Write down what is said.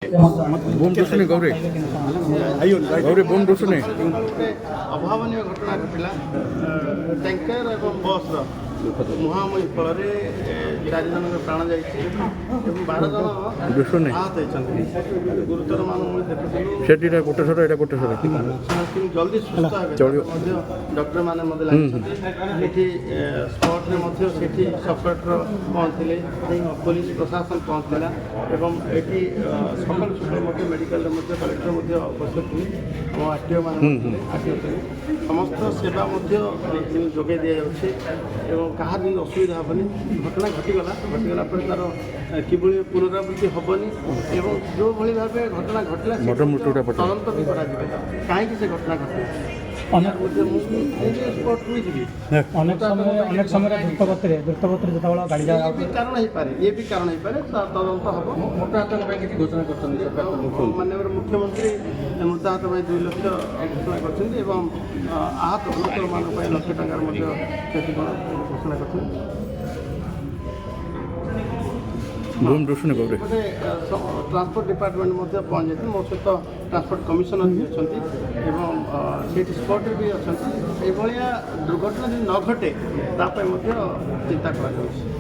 बोम दोषुनी गौरी गौरी बोम दोषुनी अभावन घटना घटला टैंकर और बस मुहांमुही फल 4 जन प्राण जा 12 जन आहत होती गुरुतर मान सेटा गोटे थर एटा गोटे थर जल्दी सुस्थ हे डॉक्टर मैंने मत लगे स्पॉट में सफर पहुँचले पुलिस प्रशासन पहुँचला एवं ये सकाल सकाल मेडिकल कलेक्टर उपस्थित थे आरटीओ मान आरटीओ समस्त सेवा जोगे दि जाऊँ कहार भी असुविधा हेनी घटना घटीगला पर तार किभली पुनरावृत्ति हेनी और जो भाई भाव घटना घटला तदंत भी कहीं से घटना घटे अनेक समय द्रुतगति जो गाड़ी ये भी कारण हो पारे तदंत हम मोटाहत घोषणा कर माननीय मुख्यमंत्री मृताहत 2 लाख घोषणा कर आहत गुरुतर मान 1 लाख टकर घोषणा कर ट्रांसपोर्ट डिपार्टमेंट पहुँच जाती मो सहित ट्रांसपोर्ट कमिशनर भी अच्छा से स्पॉट भी अच्छा ये दुर्घटना न घटे ताप चिंता कर